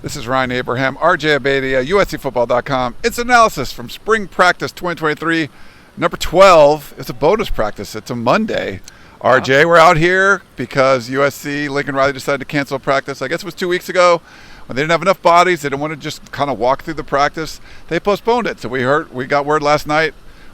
This is Ryan Abraham, R.J. Abeytia, USCFootball.com. It's analysis from spring practice 2023, number 12. It's a bonus practice. It's a Monday. R.J., we're out here because USC, Lincoln Riley decided to cancel practice. I guess it was 2 weeks ago when they didn't have enough bodies. They didn't want to just kind of walk through the practice. They postponed it. So we got word last night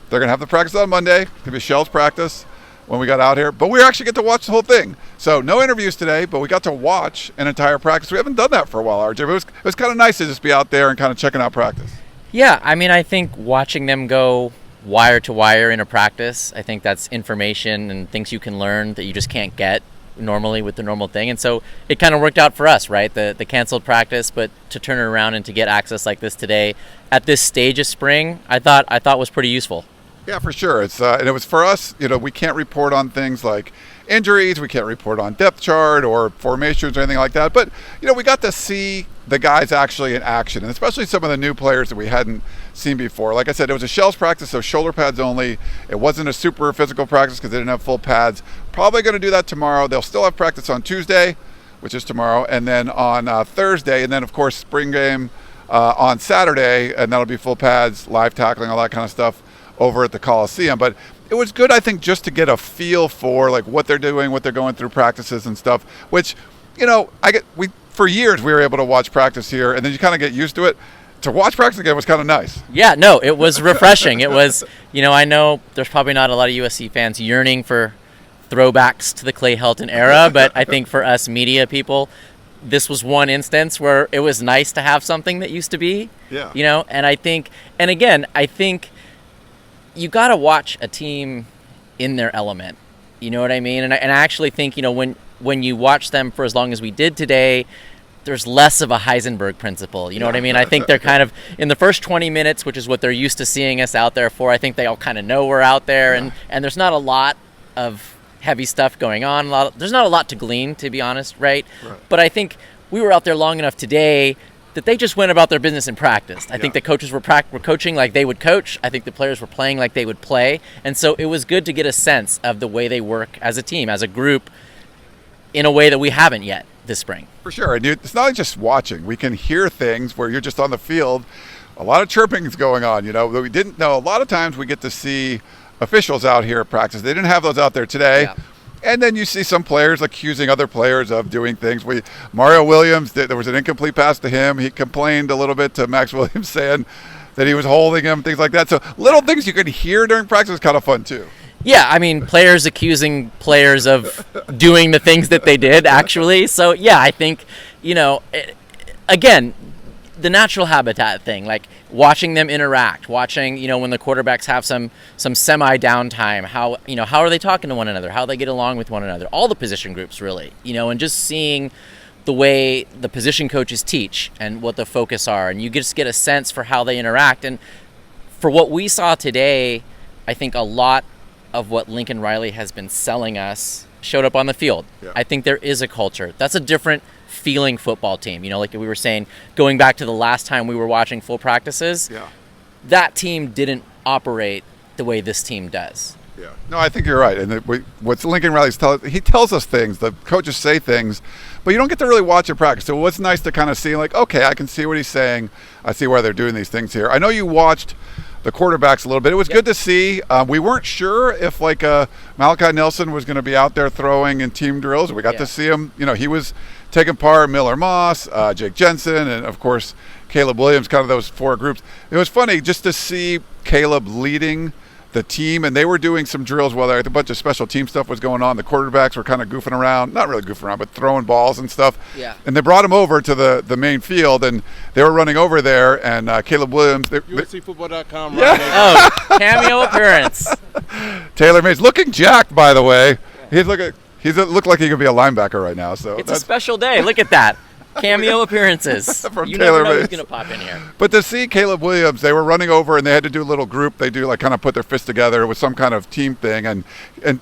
they're going to have the practice on Monday. It's going to be Shell's practice when we got out here. But we actually get to watch the whole thing. So no interviews today, but we got to watch an entire practice. We haven't done that for a while, RJ. But it was kind of nice to just be out there and kind of checking out practice. Yeah, I mean, I think watching them go wire to wire in a practice, I think that's information and things you can learn that you just can't get normally with the normal thing. And so it kind of worked out for us, right? The canceled practice, but to turn it around and to get access like this today at this stage of spring, I thought was pretty useful. Yeah, for sure. It's and it was for us, we can't report on things like injuries, we can't report on depth chart or formations or anything like that. But, we got to see the guys actually in action, and especially some of the new players that we hadn't seen before. Like I said, it was a Shells practice, so shoulder pads only. It wasn't a super physical practice because they didn't have full pads. Probably going to do that tomorrow. They'll still have practice on Tuesday, which is tomorrow, and then on Thursday, and then, of course, spring game on Saturday, and that'll be full pads, live tackling, all that kind of stuff over at the Coliseum. But it was good, I think, just to get a feel for like what they're doing, what they're going through practices and stuff, which, for years we were able to watch practice here, and then you kind of get used to it. To watch practice again was kind of nice. Yeah, no, it was refreshing. It was, I know there's probably not a lot of USC fans yearning for throwbacks to the Clay Helton era, but I think for us media people, this was one instance where it was nice to have something that used to be. Yeah. And I think you got to watch a team in their element. You know what I mean? And I actually think, when you watch them for as long as we did today, there's less of a Heisenberg principle. You know what I mean? I think they're kind of in the first 20 minutes, which is what they're used to seeing us out there for. I think they all kind of know we're out there, and there's not a lot of heavy stuff going on. There's not a lot to glean, to be honest, right? But I think we were out there long enough today that they just went about their business and practiced. I think the coaches were coaching like they would coach. I think the players were playing like they would play. And so it was good to get a sense of the way they work as a team, as a group, in a way that we haven't yet this spring. For sure. And it's not just watching. We can hear things where you're just on the field. A lot of chirping is going on, that we didn't know. A lot of times we get to see officials out here at practice. They didn't have those out there today. Yeah. And then you see some players accusing other players of doing things. Mario Williams, there was an incomplete pass to him. He complained a little bit to Max Williams saying that he was holding him, things like that. So little things you could hear during practice is kind of fun too. Yeah, I mean, players accusing players of doing the things that they did, actually. So, yeah, I think, again, the natural habitat thing, like watching them interact, watching, when the quarterbacks have some semi-downtime, how are they talking to one another, how they get along with one another, all the position groups, really, and just seeing the way the position coaches teach and what the focus are, and you just get a sense for how they interact. And for what we saw today, I think a lot of what Lincoln Riley has been selling us showed up on the field. Yeah. I think there is a culture. That's a different feeling football team. Like we were saying, going back to the last time we were watching full practices, that team didn't operate the way this team does. Yeah. No, I think you're right. And what Lincoln Riley's he tells us things, the coaches say things, but you don't get to really watch it practice. So it was nice to kind of see, like, okay, I can see what he's saying. I see why they're doing these things here. I know you watched the quarterbacks a little bit. It was good to see. We weren't sure if Malachi Nelson was going to be out there throwing in team drills. We got to see him. He was taking part. Miller Moss, Jake Jensen, and of course Caleb Williams. Kind of those four groups. It was funny just to see Caleb leading the team, and they were doing some drills while a bunch of special team stuff was going on. The quarterbacks were kind of goofing around, not really goofing around, but throwing balls and stuff. Yeah. And they brought him over to the main field, and they were running over there, and Caleb Williams. USCFootball.com. Yeah. Cameo appearance. Taylor Mays, looking jacked, by the way. He looked like he could be a linebacker right now. So it's a special day. Look at that. Cameo appearances. From you Taylor never know Mays. who's going to pop in here. But to see Caleb Williams, they were running over and they had to do a little group. They do kind of put their fists together with some kind of team thing. And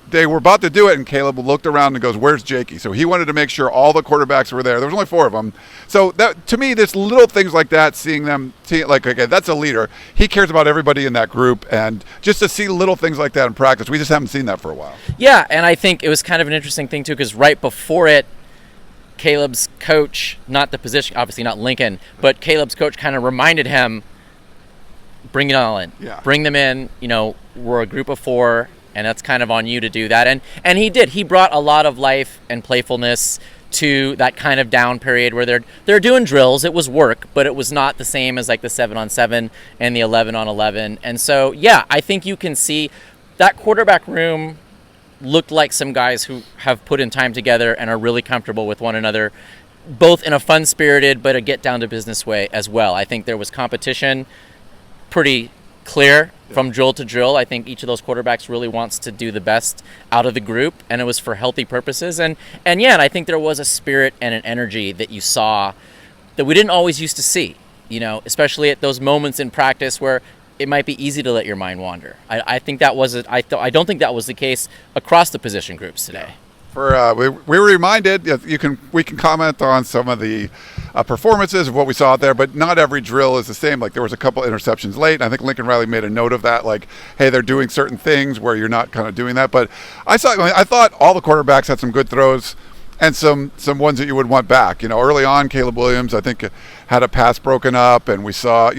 they were about to do it, and Caleb looked around and goes, "Where's Jakey?" So he wanted to make sure all the quarterbacks were there. There was only four of them. So that, to me, there's little things like that, seeing them, okay, that's a leader. He cares about everybody in that group. And just to see little things like that in practice, we just haven't seen that for a while. Yeah, and I think it was kind of an interesting thing, too, because right before it, Caleb's coach, not the position, obviously not Lincoln, but Caleb's coach kind of reminded him, bring it all in. Yeah. Bring them in. We're a group of 4, and that's kind of on you to do that. And he did. He brought a lot of life and playfulness to that kind of down period where they're doing drills. It was work, but it was not the same as like the 7-on-7 and the 11-on-11. And so, yeah, I think you can see that quarterback room looked like some guys who have put in time together and are really comfortable with one another, both in a fun-spirited but a get-down-to-business way as well. I think there was competition pretty clear from drill to drill. I think each of those quarterbacks really wants to do the best out of the group, and it was for healthy purposes. And I think there was a spirit and an energy that you saw that we didn't always used to see, especially at those moments in practice where it might be easy to let your mind wander. I think that was I don't think that was the case across the position groups today. We were reminded, we can comment on some of the performances of what we saw out there, but not every drill is the same. Like there was a couple interceptions late, and I think Lincoln Riley made a note of that. Like, hey, they're doing certain things where you're not kind of doing that. But I thought all the quarterbacks had some good throws and some ones that you would want back. Early on, Caleb Williams, I think, had a pass broken up, and we saw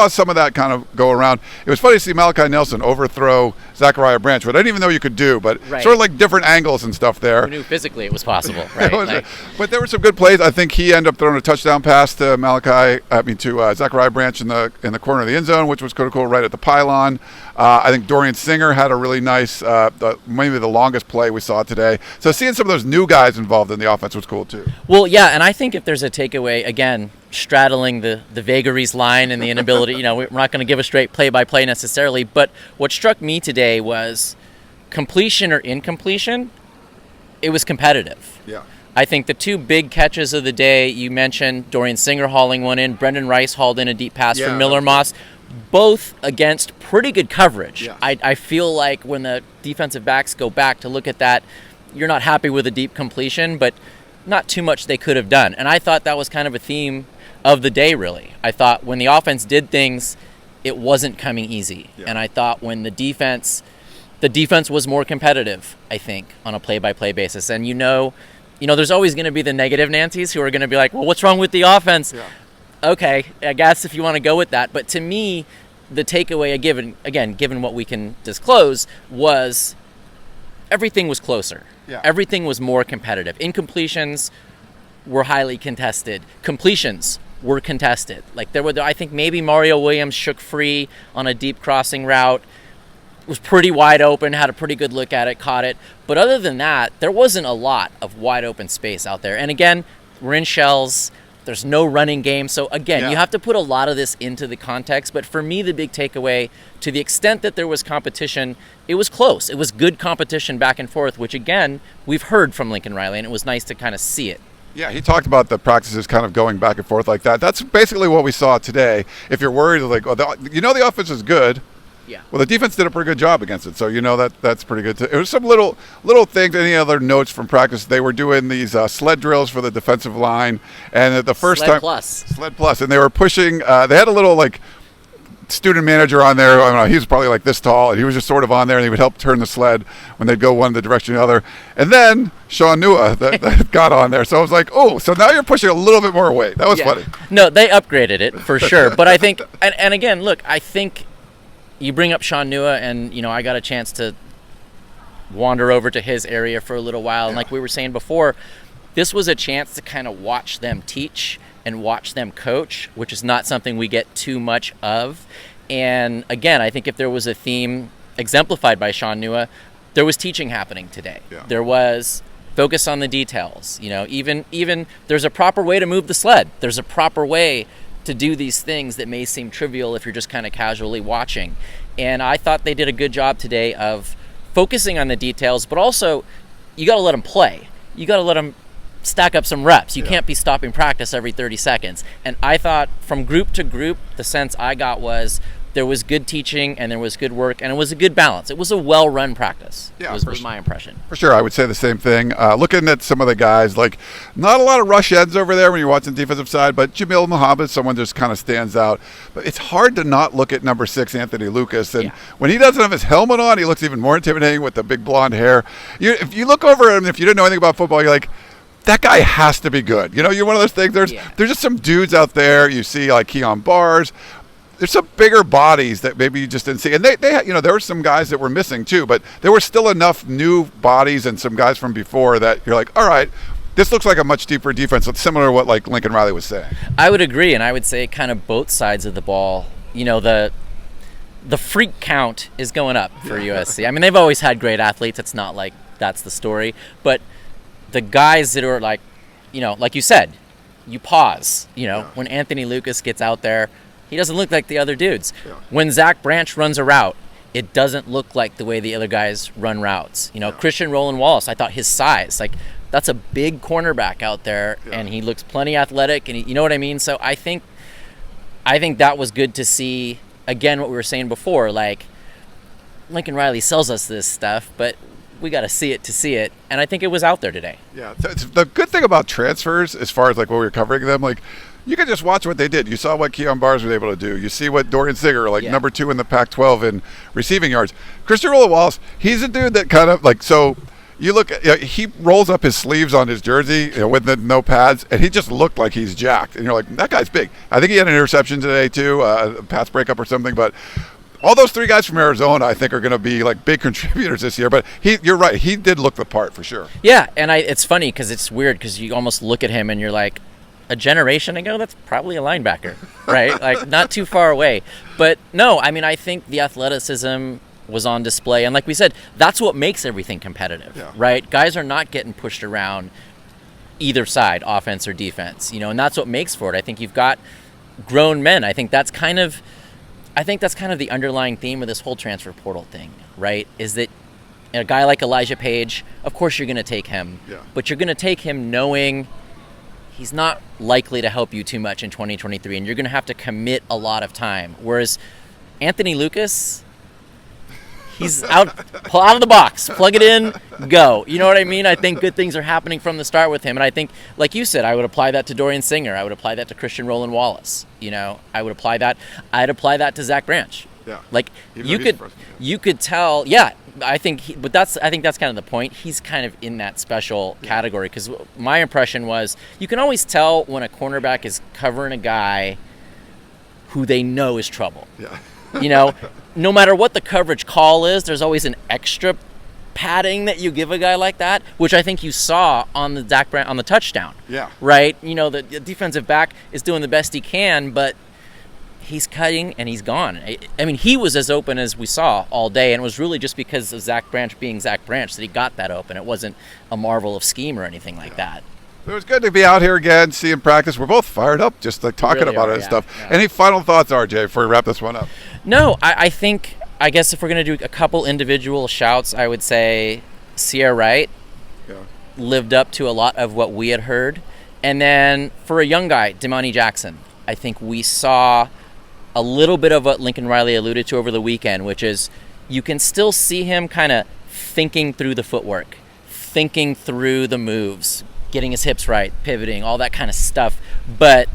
some of that kind of go around. It was funny to see Malachi Nelson overthrow Zachariah Branch, what I didn't even know you could do, but right. Sort of like different angles and stuff there. We knew physically it was possible, right? But there were some good plays. I think he ended up throwing a touchdown pass to Zachariah Branch in the corner of the end zone, which was cool, right at the pylon. I think Dorian Singer had a really nice, maybe the longest play we saw today. So seeing some of those new guys involved in the offense was cool too. Well, yeah, and I think if there's a takeaway, again, straddling the vagaries line and the inability, we're not going to give a straight play-by-play necessarily, but what struck me today was completion or incompletion, it was competitive. Yeah. I think the 2 big catches of the day, you mentioned Dorian Singer hauling one in, Brendan Rice hauled in a deep pass from Miller Moss, both against pretty good coverage. Yeah. I feel like when the defensive backs go back to look at that, you're not happy with a deep completion, but not too much they could have done. And I thought that was kind of a theme of the day, really. I thought when the offense did things, it wasn't coming easy. Yeah. And I thought when the defense was more competitive, I think, on a play-by-play basis. And there's always going to be the negative Nancys who are going to be like, well, what's wrong with the offense? Yeah. Okay, I guess if you want to go with that. But to me, the takeaway, given what we can disclose, was everything was closer. Yeah. Everything was more competitive. Incompletions were highly contested. Completions were contested. Like I think maybe Mario Williams shook free on a deep crossing route, was pretty wide open, had a pretty good look at it, caught it. But other than that, there wasn't a lot of wide open space out there. And again, we're in shells. There's no running game. So again, you have to put a lot of this into the context. But for me, the big takeaway, to the extent that there was competition, it was close. It was good competition back and forth, which again, we've heard from Lincoln Riley, and it was nice to kind of see it. Yeah, he talked about the practices kind of going back and forth like that. That's basically what we saw today. If you're worried, like, the offense is good. Yeah. Well, the defense did a pretty good job against it, so that's pretty good too. It was some little things. Any other notes from practice? They were doing these sled drills for the defensive line, and the first sled time sled plus, and they were pushing. They had a little student manager on there. I don't know, he was probably like this tall, and he was just sort of on there, and he would help turn the sled when they'd go one the direction or the other. And then Sean Nua that got on there, so I was like, oh, so now you're pushing a little bit more weight. That was funny. No, they upgraded it for sure. But I think, and again, look, I think you bring up Sean Nua, and I got a chance to wander over to his area for a little while, and like we were saying before, this was a chance to kind of watch them teach and watch them coach, which is not something we get too much of. And again, I think if there was a theme exemplified by Sean Nua, there was teaching happening today. Yeah. There was focus on the details. Even there's a proper way to move the sled. There's a proper way to do these things that may seem trivial if you're just kind of casually watching. And I thought they did a good job today of focusing on the details, but also you got to let them play. You got to let them stack up some reps. You can't be stopping practice every 30 seconds. And I thought from group to group, the sense I got was there was good teaching and there was good work, and it was a good balance. It was a well-run practice. Yeah, was my impression. For sure, I would say the same thing. Looking at some of the guys, not a lot of rush ends over there when you're watching the defensive side, but Jamil Muhammad, someone just kind of stands out. But it's hard to not look at number 6, Anthony Lucas. And when he doesn't have his helmet on, he looks even more intimidating with the big blonde hair. If you look over him, if you didn't know anything about football, you're like, that guy has to be good. You know, you're one of those things. There's just some dudes out there. You see like Keon Bars. There's some bigger bodies that maybe you just didn't see. And they you know, there were some guys that were missing too, but there were still enough new bodies and some guys from before that you're like, all right, this looks like a much deeper defense. It's similar to what like Lincoln Riley was saying. I would agree, and I would say kind of both sides of the ball. You know, the freak count is going up for USC. I mean, they've always had great athletes. It's not like that's the story. But the guys that are like, you know, like you said, you pause. You know, when Anthony Lucas gets out there, he doesn't look like the other dudes. Yeah. When Zach Branch runs a route, it doesn't look like the way the other guys run routes. You know, Christian Roland Wallace, I thought his size, like, that's a big cornerback out there, and he looks plenty athletic, and you know what I mean? So I think that was good to see. Again, what we were saying before, like, Lincoln Riley sells us this stuff, but we got to see it to see it, and I think it was out there today. Yeah, the good thing about transfers, as far as like when we were covering them, like, you can just watch what they did. You saw what Keon Bars was able to do. You see what Dorian Singer, like number 2 in the Pac-12 in receiving yards. Christian Roland Wallace, he's a dude that kind of like, so you look at, he rolls up his sleeves on his jersey, you know, with the no pads, and he just looked like he's jacked. And you're like, that guy's big. I think he had an interception today too, a pass breakup or something. But all those 3 guys from Arizona, I think, are going to be like big contributors this year. But you're right, he did look the part for sure. Yeah, and it's funny because it's weird because you almost look at him and you're like, a generation ago, that's probably a linebacker, right? Like, not too far away. But no, I mean, I think the athleticism was on display. And like we said, that's what makes everything competitive, right? Guys are not getting pushed around either side, offense or defense, you know, and that's what makes for it. I think you've got grown men. I think that's kind of the underlying theme of this whole transfer portal thing, right? Is that a guy like Elijah Page, of course you're going to take him, but you're going to take him knowing he's not likely to help you too much in 2023, and you're going to have to commit a lot of time. Whereas Anthony Lucas, he's out of the box, plug it in, go. You know what I mean? I think good things are happening from the start with him, and I think, like you said, I would apply that to Dorian Singer. I would apply that to Christian Roland Wallace. You know, I'd apply that to Zach Branch. Yeah. Like, you could tell, I think that's kind of the point. He's kind of in that special category because my impression was you can always tell when a cornerback is covering a guy who they know is trouble. Yeah. You know, no matter what the coverage call is, there's always an extra padding that you give a guy like that, which I think you saw on the on the touchdown. Yeah. Right? You know, the defensive back is doing the best he can, but he's cutting and he's gone. I mean, he was as open as we saw all day, and it was really just because of Zach Branch being Zach Branch that he got that open. It wasn't a marvel of scheme or anything like that. It was good to be out here again, seeing practice. We're both fired up just like talking about it and stuff. Yeah. Any final thoughts, RJ, before we wrap this one up? No, I guess if we're going to do a couple individual shouts, I would say Sierra Wright lived up to a lot of what we had heard. And then for a young guy, Damani Jackson, I think we saw a little bit of what Lincoln Riley alluded to over the weekend, which is you can still see him kind of thinking through the footwork, thinking through the moves, getting his hips right, pivoting, all that kind of stuff. But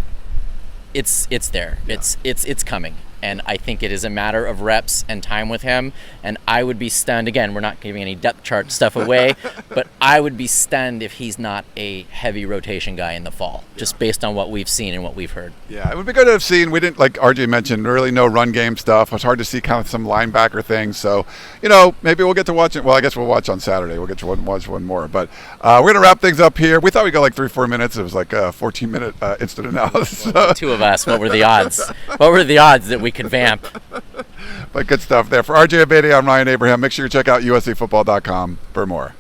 it's there. Yeah. It's coming. And I think it is a matter of reps and time with him. And I would be stunned. Again, we're not giving any depth chart stuff away, but I would be stunned if he's not a heavy rotation guy in the fall, just based on what we've seen and what we've heard. Yeah, it would be good to have seen. We didn't, like RJ mentioned, really no run game stuff. It was hard to see kind of some linebacker things. So, you know, maybe we'll get to watch it. Well, I guess we'll watch on Saturday. We'll get to watch one more. But we're going to wrap things up here. We thought we'd go like 3-4 minutes. It was like a 14-minute instant analysis. Well, the two of us, what were the odds? What were the odds that we could vamp? But good stuff there. For RJ Abeytia, I'm Ryan Abraham. Make sure you check out USCfootball.com for more.